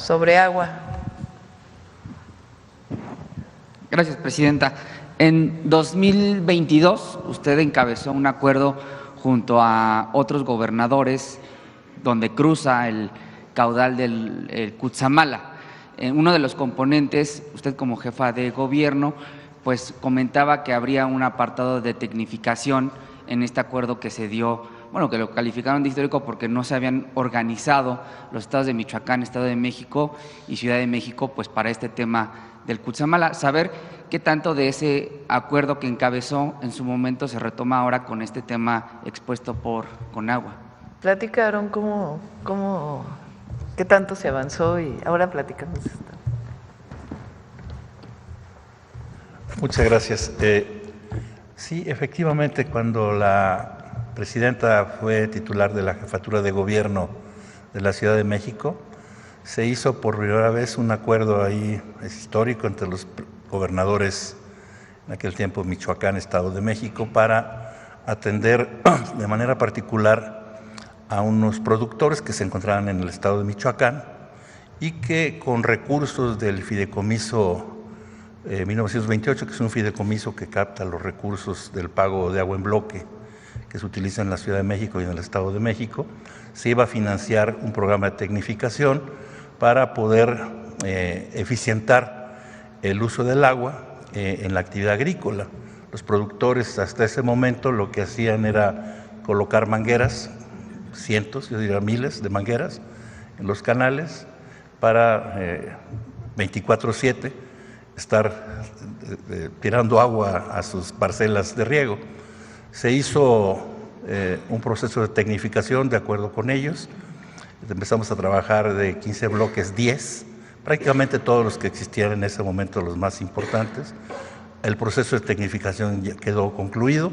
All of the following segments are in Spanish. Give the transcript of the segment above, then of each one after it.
sobre agua. Gracias, presidenta. En 2022 usted encabezó un acuerdo junto a otros gobernadores donde cruza el caudal del Cutzamala. Uno de los componentes, usted como jefa de gobierno, pues comentaba que habría un apartado de tecnificación en este acuerdo que se dio, bueno, que lo calificaron de histórico porque no se habían organizado los estados de Michoacán, Estado de México y Ciudad de México, pues para este tema del Cutzamala. Saber qué tanto de ese acuerdo que encabezó en su momento se retoma ahora con este tema expuesto por Conagua. Platicaron qué tanto se avanzó y ahora platicamos esto. Muchas gracias. Sí, efectivamente, cuando la presidenta fue titular de la jefatura de gobierno de la Ciudad de México, se hizo por primera vez un acuerdo ahí histórico entre los gobernadores, en aquel tiempo Michoacán, Estado de México, para atender de manera particular a unos productores que se encontraban en el estado de Michoacán y que con recursos del fideicomiso 1928, que es un fideicomiso que capta los recursos del pago de agua en bloque que se utiliza en la Ciudad de México y en el Estado de México, se iba a financiar un programa de tecnificación para poder eficientar el uso del agua en la actividad agrícola. Los productores hasta ese momento lo que hacían era colocar mangueras, cientos, yo diría miles de mangueras en los canales para 24/7 estar tirando agua a sus parcelas de riego. Se hizo un proceso de tecnificación de acuerdo con ellos. Empezamos a trabajar de 15 bloques, 10, prácticamente todos los que existían en ese momento, los más importantes. El proceso de tecnificación ya quedó concluido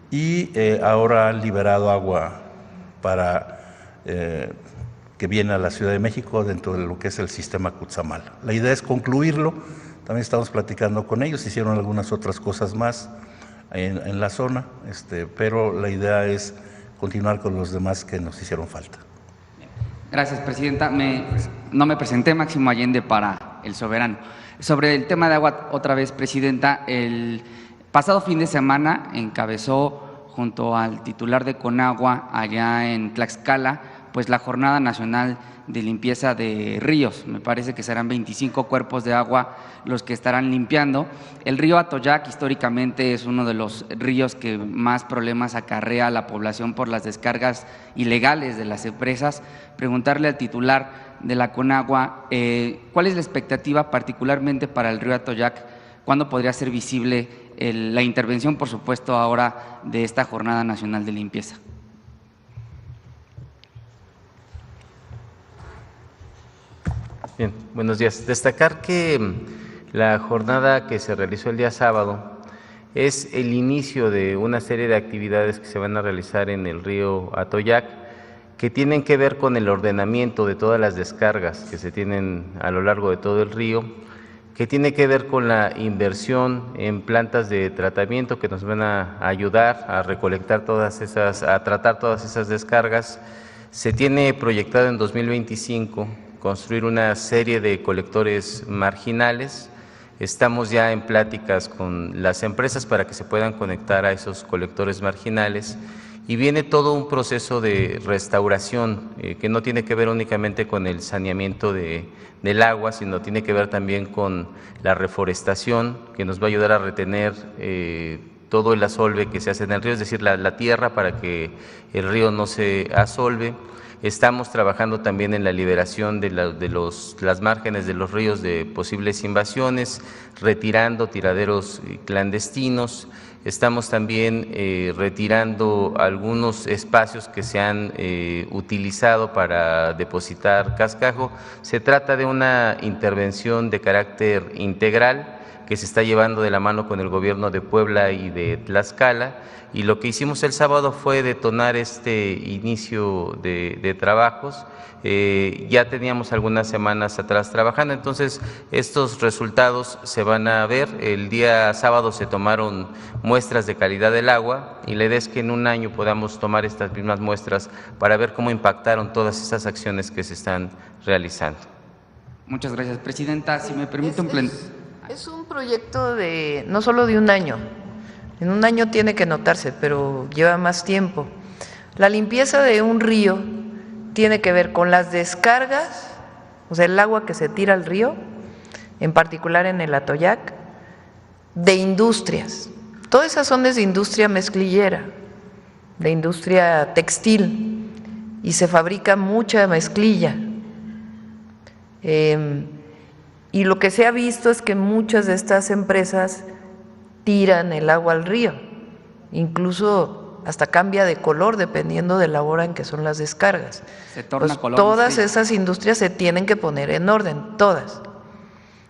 y ahora han liberado agua para que viene a la Ciudad de México dentro de lo que es el sistema Cutzamala. La idea es concluirlo, también estamos platicando con ellos, hicieron algunas otras cosas más en la zona, pero la idea es continuar con los demás que nos hicieron falta. Gracias, presidenta. No me presenté, Máximo Allende, para El Soberano. Sobre el tema de agua, otra vez, presidenta, el pasado fin de semana encabezó junto al titular de Conagua allá en Tlaxcala, pues la Jornada Nacional de Limpieza de Ríos. Me parece que serán 25 cuerpos de agua los que estarán limpiando. El río Atoyac históricamente es uno de los ríos que más problemas acarrea a la población por las descargas ilegales de las empresas. Preguntarle al titular de la Conagua, ¿cuál es la expectativa particularmente para el río Atoyac? ¿Cuándo podría ser visible la intervención, por supuesto, ahora de esta Jornada Nacional de Limpieza? Bien, buenos días. Destacar que la jornada que se realizó el día sábado es el inicio de una serie de actividades que se van a realizar en el río Atoyac, que tienen que ver con el ordenamiento de todas las descargas que se tienen a lo largo de todo el río, que tiene que ver con la inversión en plantas de tratamiento que nos van a ayudar a recolectar a tratar todas esas descargas. Se tiene proyectado en 2025 construir una serie de colectores marginales. Estamos ya en pláticas con las empresas para que se puedan conectar a esos colectores marginales y viene todo un proceso de restauración que no tiene que ver únicamente con el saneamiento del agua, sino tiene que ver también con la reforestación que nos va a ayudar a retener todo el asolve que se hace en el río, es decir, la tierra para que el río no se asolve. Estamos trabajando también en la liberación de las márgenes de los ríos de posibles invasiones, retirando tiraderos clandestinos. Estamos también retirando algunos espacios que se han utilizado para depositar cascajo. Se trata de una intervención de carácter integral que se está llevando de la mano con el gobierno de Puebla y de Tlaxcala, y lo que hicimos el sábado fue detonar este inicio de trabajos. Ya teníamos algunas semanas atrás trabajando, entonces estos resultados se van a ver. El día sábado se tomaron muestras de calidad del agua y la idea es que en un año podamos tomar estas mismas muestras para ver cómo impactaron todas esas acciones que se están realizando. Muchas gracias, presidenta. Si me permite Es un proyecto de no solo de un año. En un año tiene que notarse, pero lleva más tiempo. La limpieza de un río tiene que ver con las descargas, o sea, el agua que se tira al río, en particular en el Atoyac, de industrias. Todas esas son de industria mezclillera, de industria textil, y se fabrica mucha mezclilla. Y lo que se ha visto es que muchas de estas empresas tiran el agua al río, incluso hasta cambia de color dependiendo de la hora en que son las descargas. Se torna Pues color. todas esas industrias se tienen que poner en orden, todas.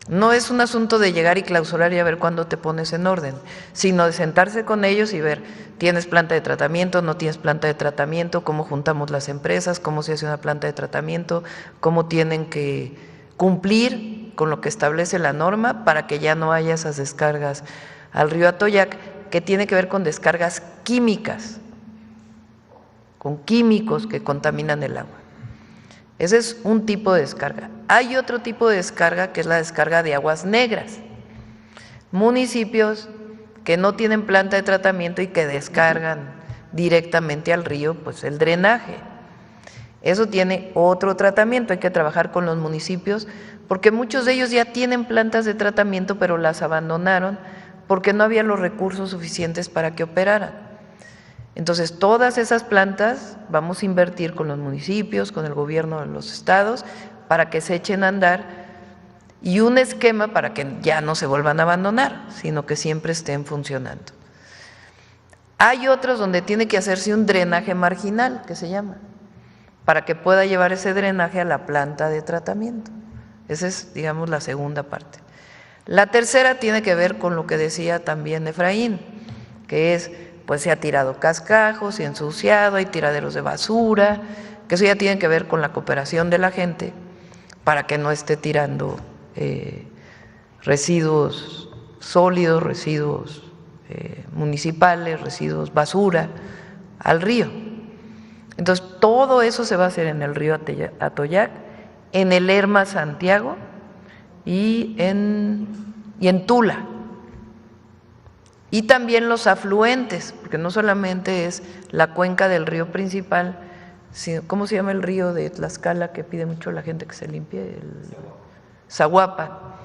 No es un asunto de llegar y clausurar y a ver cuándo te pones en orden, sino de sentarse con ellos y ver, ¿tienes planta de tratamiento? ¿No tienes planta de tratamiento? ¿Cómo juntamos las empresas? ¿Cómo se hace una planta de tratamiento? ¿Cómo tienen que cumplir con lo que establece la norma para que ya no haya esas descargas al río Atoyac, que tiene que ver con descargas químicas, con químicos que contaminan el agua? Ese es un tipo de descarga. Hay otro tipo de descarga que es la descarga de aguas negras. Municipios que no tienen planta de tratamiento y que descargan directamente al río, pues el drenaje. Eso tiene otro tratamiento, hay que trabajar con los municipios, porque muchos de ellos ya tienen plantas de tratamiento, pero las abandonaron porque no había los recursos suficientes para que operaran. Entonces, todas esas plantas vamos a invertir con los municipios, con el gobierno de los estados, para que se echen a andar, y un esquema para que ya no se vuelvan a abandonar, sino que siempre estén funcionando. Hay otros donde tiene que hacerse un drenaje marginal, que se llama, para que pueda llevar ese drenaje a la planta de tratamiento. Esa es, digamos, la segunda parte. La tercera tiene que ver con lo que decía también Efraín, que es, pues se ha tirado cascajos, se ha ensuciado, hay tiraderos de basura, que eso ya tiene que ver con la cooperación de la gente para que no esté tirando residuos sólidos, residuos municipales, residuos basura al río. Entonces, todo eso se va a hacer en el río Atoyac, en el Lerma Santiago y en Tula. Y también los afluentes, porque no solamente es la cuenca del río principal, sino, ¿cómo se llama el río de Tlaxcala que pide mucho la gente que se limpie? El Zaguapa,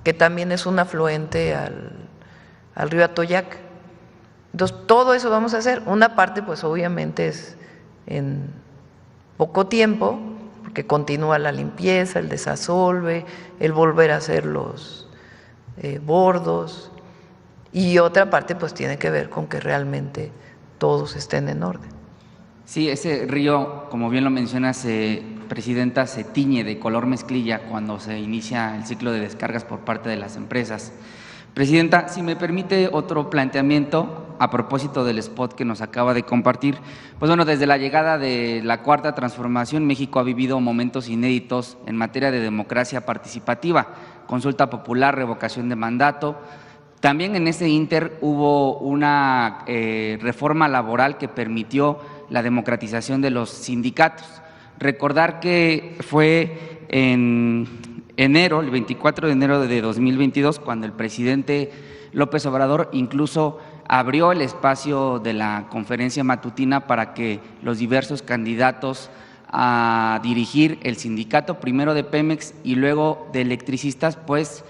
que también es un afluente al río Atoyac. Entonces, todo eso vamos a hacer. Una parte, pues obviamente es en poco tiempo, porque continúa la limpieza, el desasolve, el volver a hacer los bordos, y otra parte pues tiene que ver con que realmente todos estén en orden. Sí, ese río, como bien lo mencionas, presidenta, se tiñe de color mezclilla cuando se inicia el ciclo de descargas por parte de las empresas. Presidenta, si me permite otro planteamiento a propósito del spot que nos acaba de compartir. Pues bueno, desde la llegada de la Cuarta Transformación, México ha vivido momentos inéditos en materia de democracia participativa, consulta popular, revocación de mandato. También en ese ínter hubo una reforma laboral que permitió la democratización de los sindicatos. Recordar que fue en enero, el 24 de enero de 2022, cuando el presidente López Obrador incluso abrió el espacio de la conferencia matutina para que los diversos candidatos a dirigir el sindicato, primero de Pemex y luego de electricistas, pues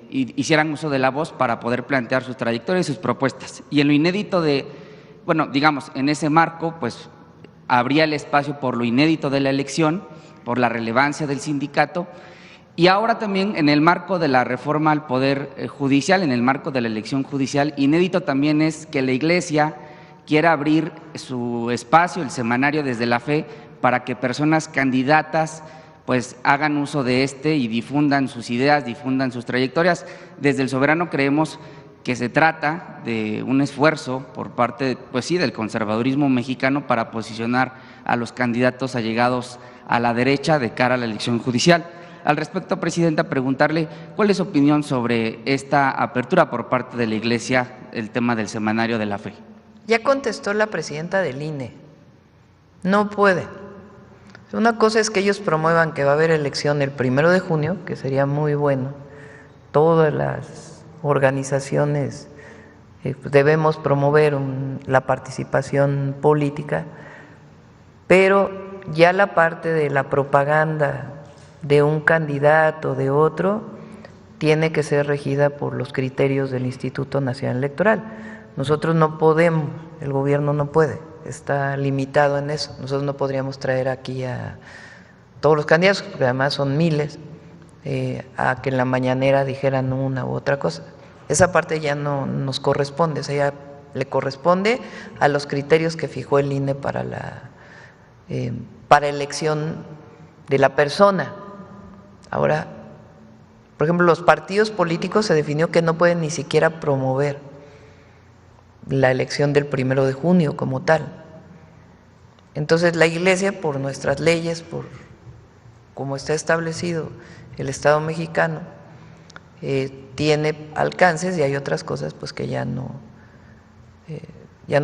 hicieran uso de la voz para poder plantear sus trayectorias y sus propuestas. Y en lo inédito digamos, en ese marco, pues abría el espacio por lo inédito de la elección, por la relevancia del sindicato, y ahora también en el marco de la reforma al Poder Judicial, en el marco de la elección judicial, inédito también es que la Iglesia quiera abrir su espacio, el semanario Desde la Fe, para que personas candidatas pues hagan uso de y difundan sus ideas, difundan sus trayectorias. Desde El Soberano creemos que se trata de un esfuerzo por parte, pues sí, del conservadurismo mexicano para posicionar a los candidatos allegados a la derecha de cara a la elección judicial. Al respecto, presidenta, preguntarle cuál es su opinión sobre esta apertura por parte de la Iglesia, el tema del semanario de la fe. Ya contestó la presidenta del INE, no puede. Una cosa es que ellos promuevan que va a haber elección el 1 de junio, que sería muy bueno. Todas las organizaciones debemos promover la participación política, pero ya la parte de la propaganda de un candidato, de otro, tiene que ser regida por los criterios del Instituto Nacional Electoral. Nosotros no podemos, el gobierno no puede, está limitado en eso. Nosotros no podríamos traer aquí a todos los candidatos, porque además son miles, a que en la mañanera dijeran una u otra cosa. Esa parte ya no nos corresponde, o sea, ya le corresponde a los criterios que fijó el INE para elección de la persona. Ahora, por ejemplo, los partidos políticos se definió que no pueden ni siquiera promover la elección del 1 de junio como tal. Entonces la Iglesia, por nuestras leyes, por como está establecido el Estado mexicano, tiene alcances y hay otras cosas pues que ya no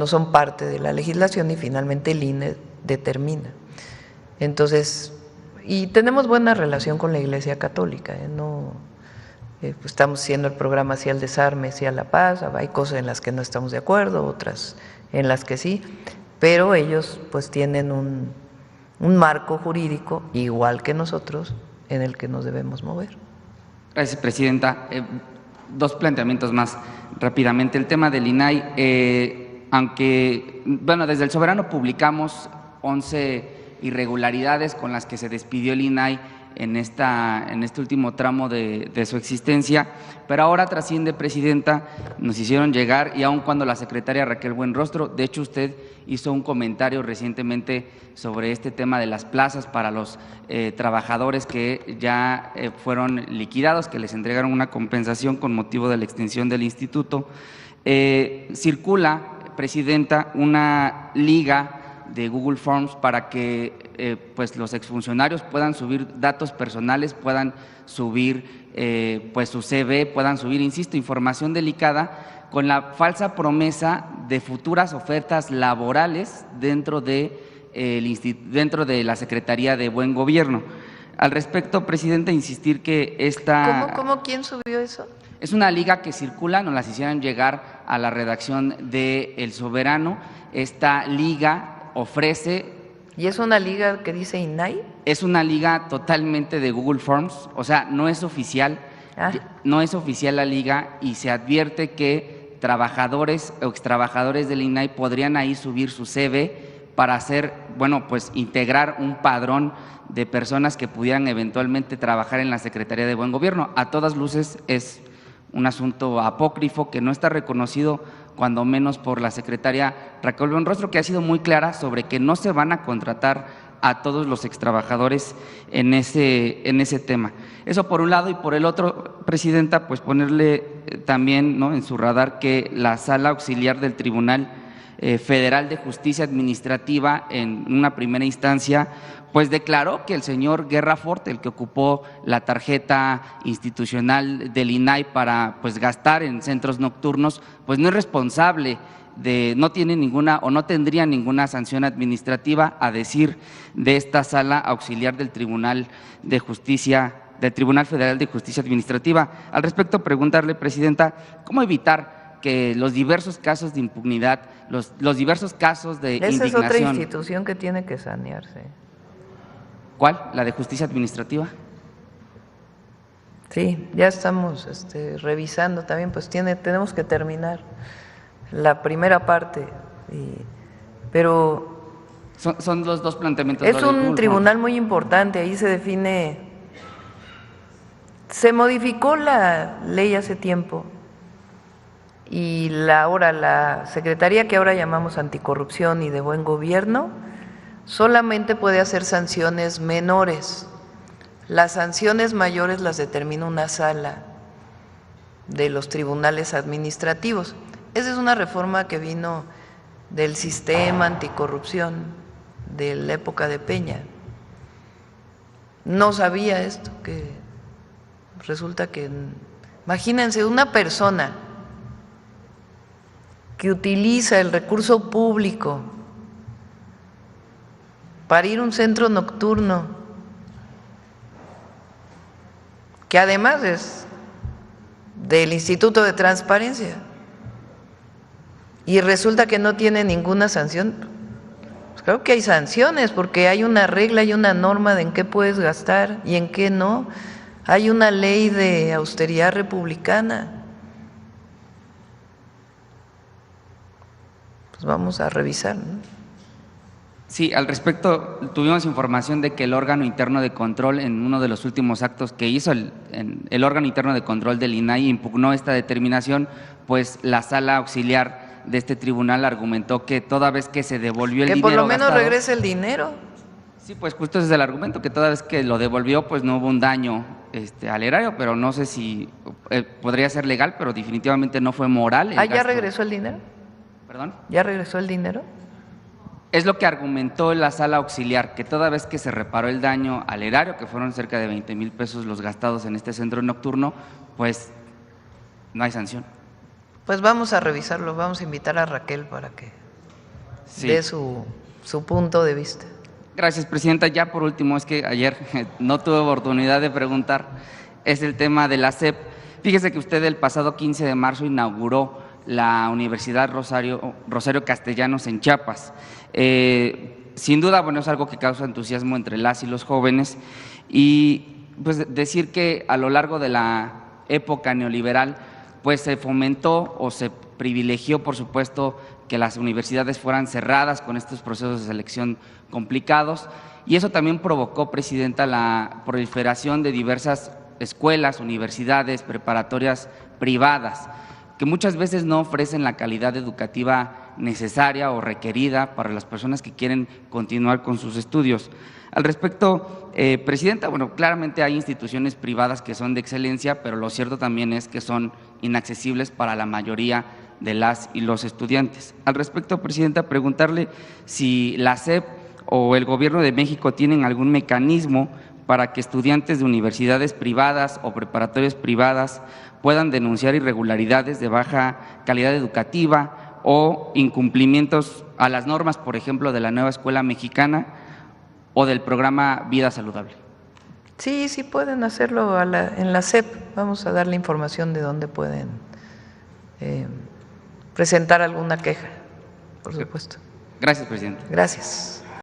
son parte de la legislación y finalmente el INE determina. Entonces, y tenemos buena relación con la Iglesia Católica, pues estamos haciendo el programa hacia el desarme, hacia la paz, hay cosas en las que no estamos de acuerdo, otras en las que sí, pero ellos pues tienen un marco jurídico igual que nosotros en el que nos debemos mover. Gracias, presidenta. Dos planteamientos más rápidamente. El tema del INAI, aunque, bueno, desde El Soberano publicamos 11 irregularidades con las que se despidió el INAI en este último tramo de su existencia, pero ahora trasciende, presidenta, nos hicieron llegar, y aun cuando la secretaria Raquel Buenrostro, de hecho usted hizo un comentario recientemente sobre este tema de las plazas para los trabajadores que ya fueron liquidados, que les entregaron una compensación con motivo de la extinción del instituto. Circula, presidenta, una liga de Google Forms para que pues los exfuncionarios puedan subir datos personales, puedan subir pues su CV, puedan subir, insisto, información delicada con la falsa promesa de futuras ofertas laborales dentro de la Secretaría de Buen Gobierno. Al respecto, presidenta, insistir que esta… ¿Cómo? ¿Quién subió eso? Es una liga que circula, nos las hicieron llegar a la redacción de El Soberano. Esta liga ofrece… ¿Y es una liga que dice INAI? Es una liga totalmente de Google Forms, o sea, no es oficial, no es oficial la liga, y se advierte que trabajadores o extrabajadores del INAI podrían ahí subir su CV para hacer, bueno, pues integrar un padrón de personas que pudieran eventualmente trabajar en la Secretaría de Buen Gobierno. A todas luces es un asunto apócrifo que no está reconocido cuando menos por la secretaria Raquel Buenrostro, que ha sido muy clara sobre que no se van a contratar a todos los extrabajadores en ese tema. Eso por un lado, y por el otro, presidenta, pues ponerle también, ¿no?, en su radar que la Sala Auxiliar del Tribunal Federal de Justicia Administrativa, en una primera instancia, pues declaró que el señor Guerra Fort, el que ocupó la tarjeta institucional del INAI para pues gastar en centros nocturnos, pues no es responsable no tiene ninguna o no tendría ninguna sanción administrativa, a decir de esta Sala Auxiliar del Tribunal de Justicia, del Tribunal Federal de Justicia Administrativa. Al respecto, preguntarle, presidenta, ¿cómo evitar que los diversos casos de impunidad, los diversos casos de indignación… Esa es otra institución que tiene que sanearse. ¿Cuál? ¿La de Justicia Administrativa? Sí, ya estamos revisando también, pues tenemos que terminar la primera parte, pero… Son los dos planteamientos. Es un tribunal muy importante, ahí se define… Se modificó la ley hace tiempo y ahora la Secretaría, que ahora llamamos Anticorrupción y de Buen Gobierno, solamente puede hacer sanciones menores. Las sanciones mayores las determina una sala de los tribunales administrativos. Esa es una reforma que vino del sistema anticorrupción de la época de Peña. No sabía esto, que resulta que, imagínense, una persona que utiliza el recurso público parir un centro nocturno, que además es del Instituto de Transparencia, y resulta que no tiene ninguna sanción. Pues claro que hay sanciones, porque hay una regla y una norma de en qué puedes gastar y en qué no. Hay una ley de austeridad republicana. Pues vamos a revisar, ¿no? Sí, al respecto, tuvimos información de que el órgano interno de control, en uno de los últimos actos que hizo el órgano interno de control del INAI, impugnó esta determinación, pues la sala auxiliar de este tribunal argumentó que toda vez que se devolvió el dinero que por lo menos gastado, regrese el dinero. Sí, pues justo ese es el argumento, que toda vez que lo devolvió, pues no hubo un daño al erario, pero no sé si podría ser legal, pero definitivamente no fue moral. ¿Ya regresó el dinero? ¿Perdón? ¿Ya regresó el dinero? Es lo que argumentó la sala auxiliar, que toda vez que se reparó el daño al erario, que fueron cerca de 20,000 pesos los gastados en este centro nocturno, pues no hay sanción. Pues vamos a revisarlo, vamos a invitar a Raquel para que dé su punto de vista. Gracias, presidenta. Ya por último, es que ayer no tuve oportunidad de preguntar, es el tema de la SEP. Fíjese que usted el pasado 15 de marzo inauguró la Universidad Rosario Castellanos en Chiapas. Sin duda, bueno, es algo que causa entusiasmo entre las y los jóvenes, y pues decir que a lo largo de la época neoliberal pues se fomentó o se privilegió, por supuesto, que las universidades fueran cerradas con estos procesos de selección complicados, y eso también provocó, presidenta, la proliferación de diversas escuelas, universidades, preparatorias privadas, que muchas veces no ofrecen la calidad educativa necesaria o requerida para las personas que quieren continuar con sus estudios. Al respecto, presidenta, bueno, claramente hay instituciones privadas que son de excelencia, pero lo cierto también es que son inaccesibles para la mayoría de las y los estudiantes. Al respecto, presidenta, preguntarle si la SEP o el Gobierno de México tienen algún mecanismo para que estudiantes de universidades privadas o preparatorias privadas puedan denunciar irregularidades de baja calidad educativa o incumplimientos a las normas, por ejemplo, de la nueva escuela mexicana o del programa Vida Saludable. Sí, sí pueden hacerlo en la SEP. Vamos a darle información de dónde pueden presentar alguna queja, por supuesto. Gracias, presidente. Gracias.